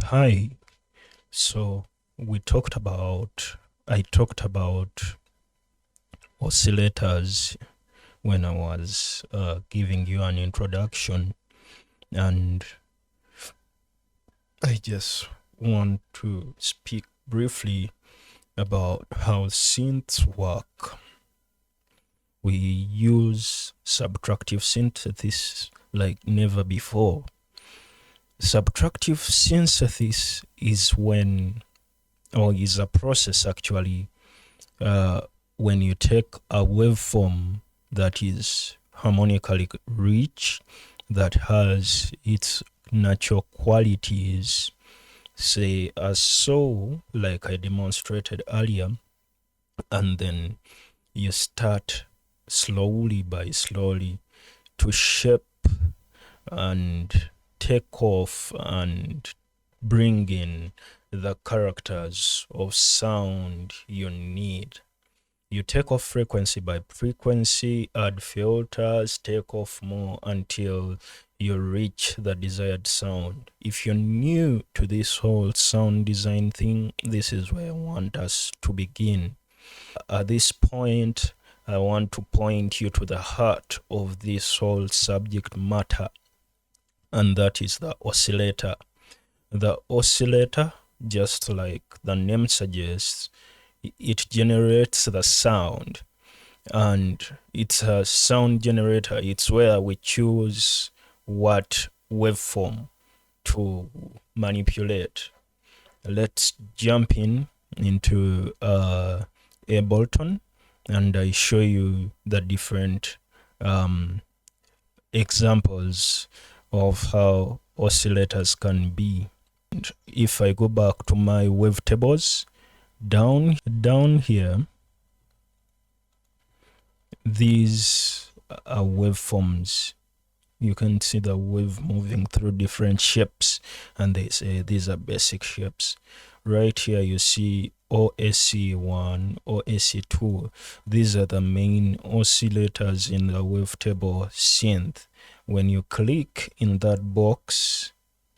Hi. So I talked about oscillators when I was giving you an introduction, and I just want to speak briefly about how synths work. We use subtractive synthesis like never before. Subtractive synthesis is is a process actually when you take a waveform that is harmonically rich, that has its natural qualities, say as so, like I demonstrated earlier, and then you start slowly to shape and take off and bring in the characters of sound you need. You take off frequency by frequency, add filters, take off more until you reach the desired sound. If you're new to this whole sound design thing, this is where I want us to begin. At this point, I want to point you to the heart of this whole subject matter, and that is the oscillator. The oscillator, just like the name suggests, it generates the sound, and it's a sound generator. It's where we choose what waveform to manipulate. Let's jump into Ableton, and I show you the different examples of how oscillators can be. And if I go back to my wavetables, down here, these are waveforms. You can see the wave moving through different shapes, and they say these are basic shapes. Right here you see OSC1, OSC2. These are the main oscillators in the wavetable synth. When you click in that box,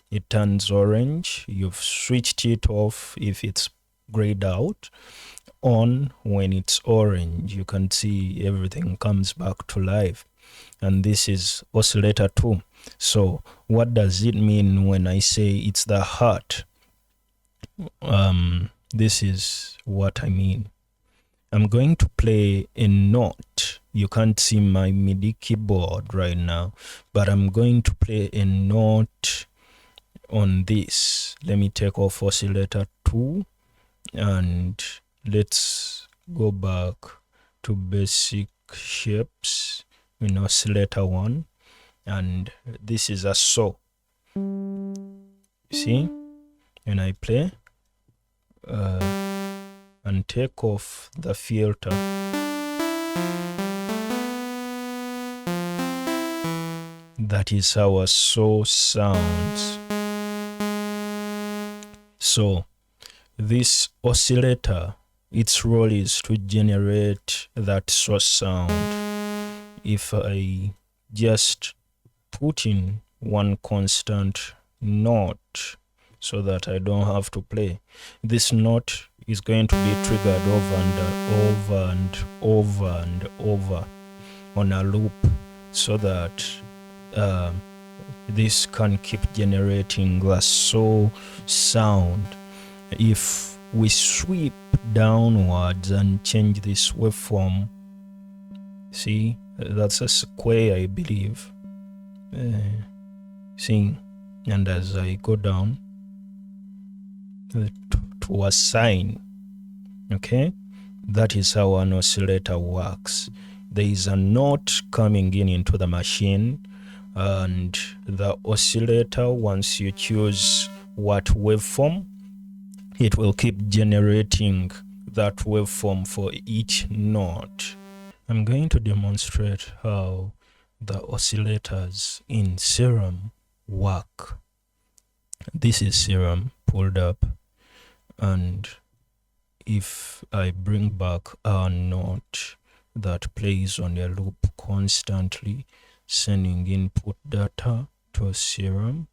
it turns orange. You've switched it off if it's grayed out. On when it's orange, you can see everything comes back to life. And this is oscillator 2. So what does it mean when I say it's the heart? This is what I mean. I'm going to play a note. You can't see my MIDI keyboard right now, but I'm going to play a note on this. Let me take off oscillator 2, and let's go back to basic shapes in oscillator 1, and this is a so. See, when I play and take off the filter, that is how a so sounds. So this oscillator, its role is to generate that source sound. If I just put in one constant note so that I don't have to play, this note is going to be triggered over and over on a loop, so that this can keep generating the so sound. If we sweep downwards and change this waveform, see, that's a square, I believe. See, and as I go down to a sine, okay, that is how an oscillator works. There is a note coming into the machine, and the oscillator, once you choose what waveform, it will keep generating that waveform for each note. I'm going to demonstrate how the oscillators in Serum work. This is Serum pulled up, and if I bring back a note that plays on a loop constantly, sending input data to Serum,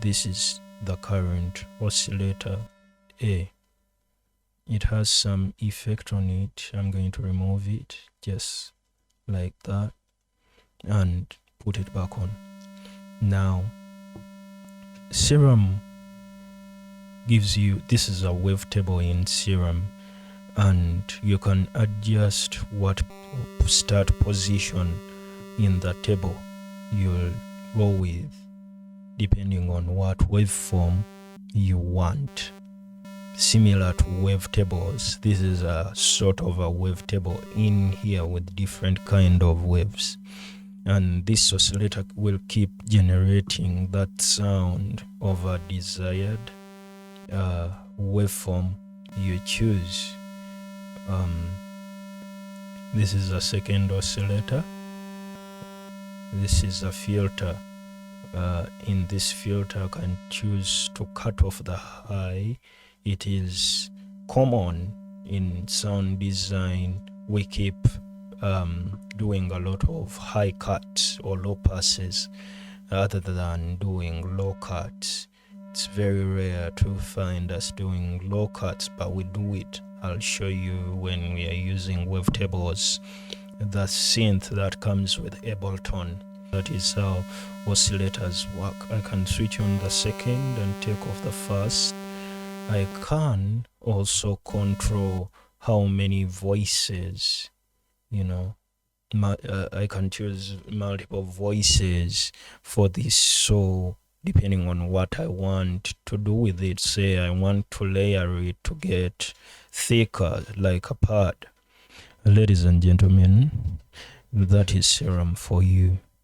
this is the current oscillator A. It has some effect on it. I'm going to remove it just like that and put it back on. Now, Serum gives you, this is a wavetable in Serum, and you can adjust what start position in the table you'll go with depending on what waveform you want. Similar to wavetables, this is a sort of a wavetable in here with different kind of waves, and this oscillator will keep generating that sound of a desired waveform you choose. This is a second oscillator. This is a filter. In this filter, I can choose to cut off the high. It is common in sound design. We keep doing a lot of high cuts or low passes rather than doing low cuts. It's very rare to find us doing low cuts, but we do it. I'll show you when we are using wavetables, the synth that comes with Ableton. That is how oscillators work. I can switch on the second and take off the first. I can also control how many voices, I can choose multiple voices for this. So depending on what I want to do with it, say I want to layer it to get thicker like a pad. Ladies and gentlemen, that is Serum for you.